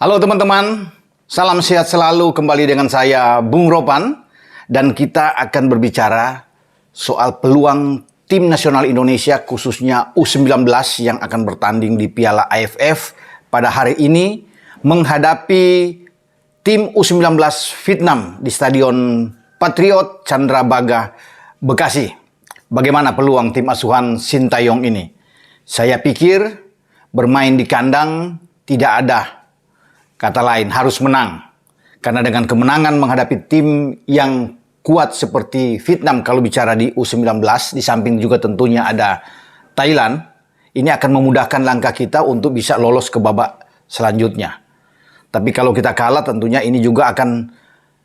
Halo teman-teman, salam sehat selalu kembali dengan saya Bung Ropan dan kita akan berbicara soal peluang tim nasional Indonesia khususnya U19 yang akan bertanding di Piala AFF pada hari ini menghadapi tim U19 Vietnam di Stadion Patriot Candrabaga, Bekasi. Bagaimana peluang tim asuhan Sintayong ini? Saya pikir bermain di kandang tidak ada kata lain, harus menang. Karena dengan kemenangan menghadapi tim yang kuat seperti Vietnam kalau bicara di U19, di samping juga tentunya ada Thailand, ini akan memudahkan langkah kita untuk bisa lolos ke babak selanjutnya. Tapi kalau kita kalah tentunya ini juga akan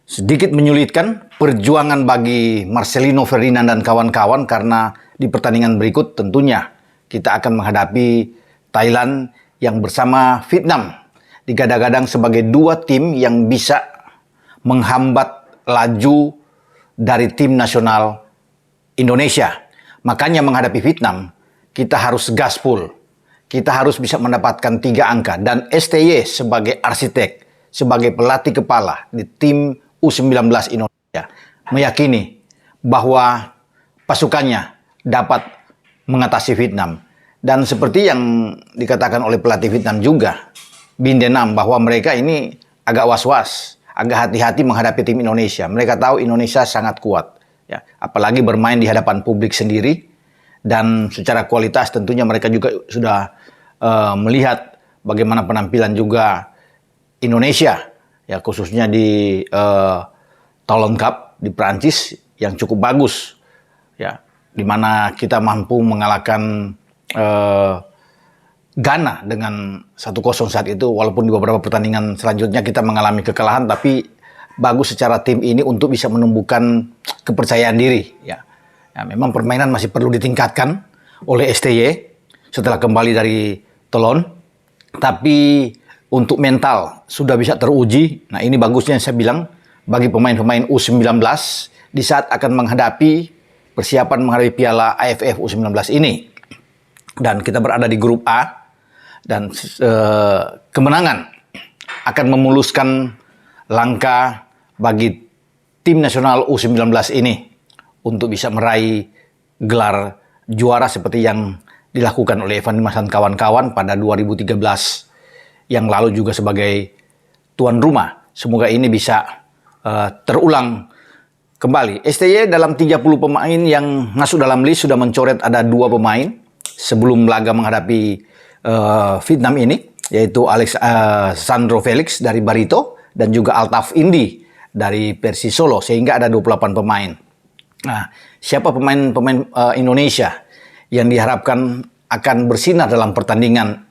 sedikit menyulitkan perjuangan bagi Marcelino Ferdinand dan kawan-kawan karena di pertandingan berikut tentunya kita akan menghadapi Thailand yang bersama Vietnam digadang-gadang sebagai dua tim yang bisa menghambat laju dari tim nasional Indonesia. Makanya menghadapi Vietnam, kita harus gaspol. Kita harus bisa mendapatkan 3 angka. Dan STY sebagai arsitek, sebagai pelatih kepala di tim U19 Indonesia, meyakini bahwa pasukannya dapat mengatasi Vietnam. Dan seperti yang dikatakan oleh pelatih Vietnam juga, Binh De Nam, bahwa mereka ini agak was-was, agak hati-hati menghadapi tim Indonesia. Mereka tahu Indonesia sangat kuat, ya, apalagi bermain di hadapan publik sendiri, dan secara kualitas tentunya mereka juga sudah melihat bagaimana penampilan juga Indonesia, ya khususnya di Talon Cup di Prancis yang cukup bagus, ya, di mana kita mampu mengalahkan Ghana dengan 1-0 saat itu, walaupun di beberapa pertandingan selanjutnya kita mengalami kekalahan, tapi bagus secara tim ini untuk bisa menumbuhkan kepercayaan diri. Ya, memang permainan masih perlu ditingkatkan oleh STY setelah kembali dari Toulon, tapi untuk mental sudah bisa teruji. Nah, ini bagusnya saya bilang bagi pemain-pemain U19 di saat akan menghadapi persiapan menghadapi Piala AFF U19 ini. Dan kita berada di grup A. Dan kemenangan akan memuluskan langkah bagi tim nasional U19 ini untuk bisa meraih gelar juara seperti yang dilakukan oleh Evan Dimas dan kawan-kawan pada 2013 yang lalu juga sebagai tuan rumah. Semoga ini bisa terulang kembali. STY dalam 30 pemain yang masuk dalam list sudah mencoret ada 2 pemain sebelum laga menghadapi Vietnam ini, yaitu Sandro Felix dari Barito dan juga Altaf Indi dari Persis Solo, sehingga ada 28 pemain. Nah, siapa pemain-pemain Indonesia yang diharapkan akan bersinar dalam pertandingan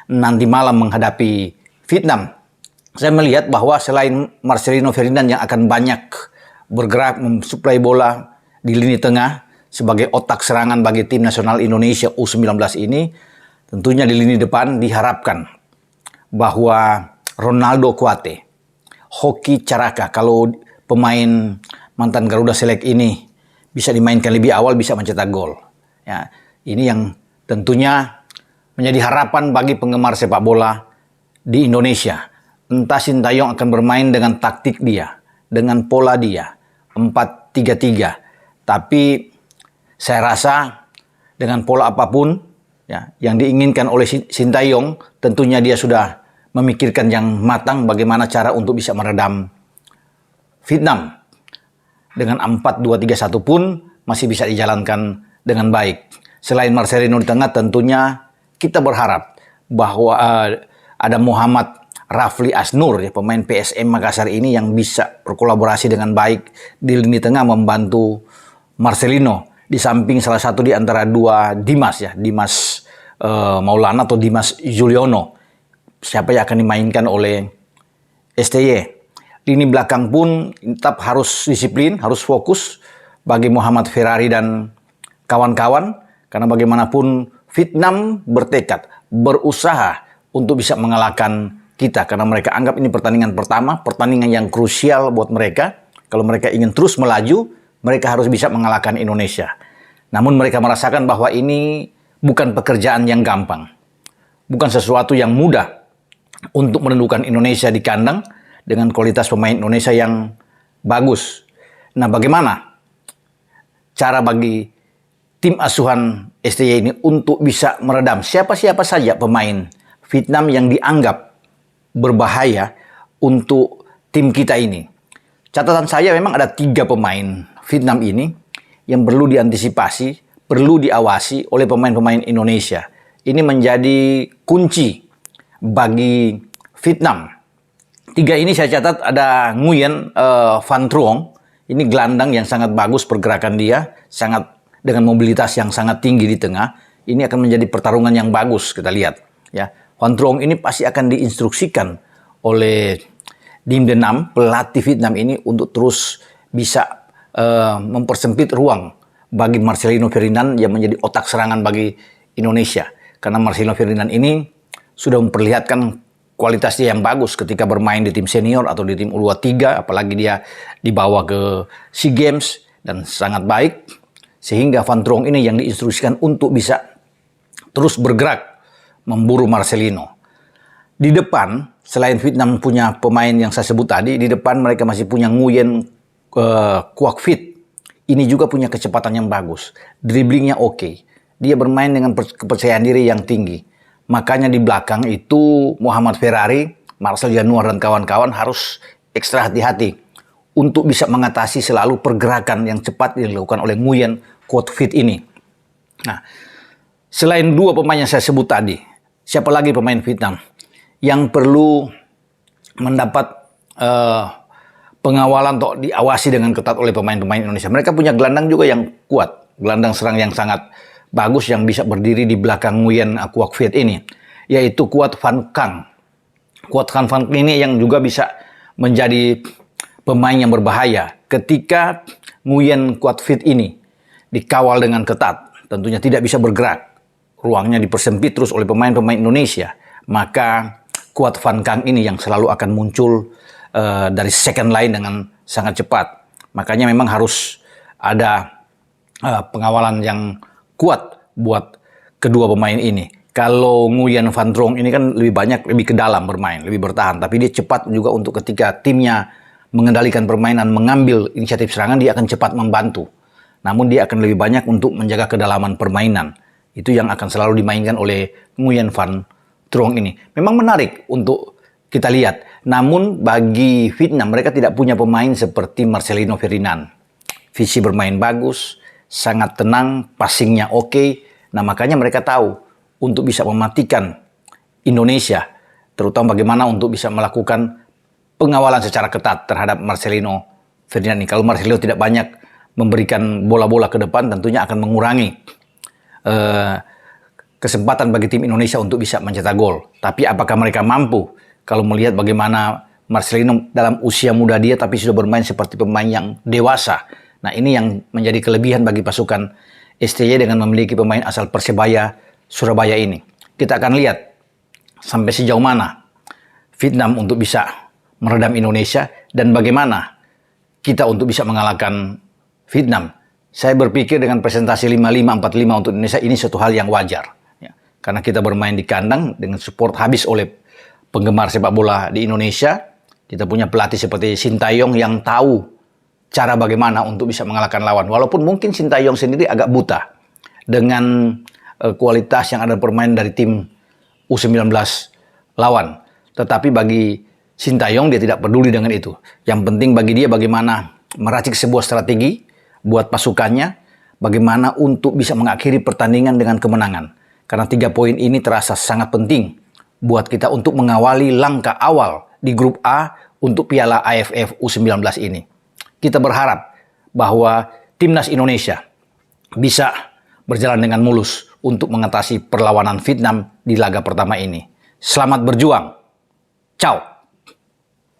nanti malam menghadapi Vietnam? Saya melihat bahwa selain Marcelino Ferdinand yang akan banyak bergerak mensuplai bola di lini tengah sebagai otak serangan bagi tim nasional Indonesia U19 ini, tentunya di lini depan diharapkan bahwa Ronaldo Kuate, Hoki Caraka, kalau pemain mantan Garuda Select ini bisa dimainkan lebih awal bisa mencetak gol. Ya, ini yang tentunya menjadi harapan bagi penggemar sepak bola di Indonesia. Entah Sintayong akan bermain dengan taktik dia, dengan pola dia, 4-3-3. Tapi saya rasa dengan pola apapun, ya, yang diinginkan oleh Sintayong, tentunya dia sudah memikirkan yang matang bagaimana cara untuk bisa meredam Vietnam. Dengan 4-2-3-1 pun masih bisa dijalankan dengan baik. Selain Marcelino di tengah, tentunya kita berharap bahwa ada Muhammad Rafli Asnur, ya, pemain PSM Makassar ini yang bisa berkolaborasi dengan baik di lini tengah membantu Marcelino. Di samping salah satu di antara 2 Dimas, ya, Dimas Maulana atau Dimas Juliono, siapa yang akan dimainkan oleh STY. Lini belakang pun tetap harus disiplin, harus fokus bagi Muhammad Ferrari dan kawan-kawan, karena bagaimanapun Vietnam bertekad, berusaha untuk bisa mengalahkan kita, karena mereka anggap ini pertandingan pertama, pertandingan yang krusial buat mereka. Kalau mereka ingin terus melaju, mereka harus bisa mengalahkan Indonesia. Namun mereka merasakan bahwa ini bukan pekerjaan yang gampang. Bukan sesuatu yang mudah. untuk menentukan Indonesia di kandang dengan kualitas pemain Indonesia yang bagus. Nah, bagaimana cara bagi tim asuhan STY ini untuk bisa meredam siapa-siapa saja pemain Vietnam yang dianggap berbahaya untuk tim kita ini? Catatan saya memang ada 3 pemain Vietnam ini yang perlu diantisipasi, perlu diawasi oleh pemain-pemain Indonesia. Ini menjadi kunci bagi Vietnam. 3 ini saya catat ada Nguyen Van Truong. Ini gelandang yang sangat bagus pergerakan dia, sangat dengan mobilitas yang sangat tinggi di tengah. Ini akan menjadi pertarungan yang bagus kita lihat. Ya, Van Truong ini pasti akan diinstruksikan oleh Diem De Nam, pelatih Vietnam ini untuk terus bisa mempersempit ruang bagi Marcelino Ferdinand yang menjadi otak serangan bagi Indonesia. Karena Marcelino Ferdinand ini sudah memperlihatkan kualitas dia yang bagus ketika bermain di tim senior atau di tim U23, apalagi dia dibawa ke SEA Games dan sangat baik. Sehingga Van Truong ini yang diinstruksikan untuk bisa terus bergerak memburu Marcelino. Di depan, selain Vietnam punya pemain yang saya sebut tadi, di depan mereka masih punya Nguyen Quoc Phuc. Ini juga punya kecepatan yang bagus. Dribblingnya oke. Dia bermain dengan kepercayaan diri yang tinggi. Makanya di belakang itu Muhammad Ferrari, Marcel Januar dan kawan-kawan harus ekstra hati-hati untuk bisa mengatasi selalu pergerakan yang cepat dilakukan oleh Nguyen Quoc Phuc ini. Nah, selain 2 pemain yang saya sebut tadi, siapa lagi pemain Vietnam yang perlu mendapat pengawalan atau diawasi dengan ketat oleh pemain-pemain Indonesia? Mereka punya gelandang juga yang kuat, gelandang serang yang sangat bagus yang bisa berdiri di belakang Nguyen Quoc Phuc ini, yaitu Quoc Van Cang. Quoc Van Cang ini yang juga bisa menjadi pemain yang berbahaya ketika Nguyen Quoc Phuc ini dikawal dengan ketat, tentunya tidak bisa bergerak, ruangnya dipersempit terus oleh pemain-pemain Indonesia, maka Quoc Van Cang ini yang selalu akan muncul dari second line dengan sangat cepat. Makanya memang harus ada pengawalan yang kuat buat kedua pemain ini. Kalau Nguyen Van Truong ini kan lebih banyak, lebih ke dalam bermain, lebih bertahan. Tapi dia cepat juga untuk ketika timnya mengendalikan permainan, mengambil inisiatif serangan, dia akan cepat membantu. Namun dia akan lebih banyak untuk menjaga kedalaman permainan. Itu yang akan selalu dimainkan oleh Nguyen Van Truong ini. Memang menarik untuk kita lihat. Namun bagi Vietnam, mereka tidak punya pemain seperti Marcelino Ferdinand. Visi bermain bagus, sangat tenang, passingnya oke. Nah, makanya mereka tahu untuk bisa mematikan Indonesia, terutama bagaimana untuk bisa melakukan pengawalan secara ketat terhadap Marcelino Ferdinand ini. Kalau Marcelino tidak banyak memberikan bola-bola ke depan, tentunya akan mengurangi kesempatan bagi tim Indonesia untuk bisa mencetak gol. Tapi apakah mereka mampu? Kalau melihat bagaimana Marcelino dalam usia muda dia, tapi sudah bermain seperti pemain yang dewasa. Nah, ini yang menjadi kelebihan bagi pasukan STY dengan memiliki pemain asal Persebaya Surabaya ini. Kita akan lihat sampai sejauh mana Vietnam untuk bisa meredam Indonesia dan bagaimana kita untuk bisa mengalahkan Vietnam. Saya berpikir dengan presentasi 5-5, 4-5 untuk Indonesia ini suatu hal yang wajar. Ya, karena kita bermain di kandang dengan support habis oleh penggemar sepak bola di Indonesia. Kita punya pelatih seperti Sintayong yang tahu cara bagaimana untuk bisa mengalahkan lawan. Walaupun mungkin Sintayong sendiri agak buta dengan kualitas yang ada permainan dari tim U19 lawan. Tetapi bagi Sintayong dia tidak peduli dengan itu. Yang penting bagi dia bagaimana meracik sebuah strategi buat pasukannya, bagaimana untuk bisa mengakhiri pertandingan dengan kemenangan. Karena 3 poin ini terasa sangat penting buat kita untuk mengawali langkah awal di grup A untuk Piala AFF U19 ini. Kita berharap bahwa timnas Indonesia bisa berjalan dengan mulus untuk mengatasi perlawanan Vietnam di laga pertama ini. Selamat berjuang. Ciao.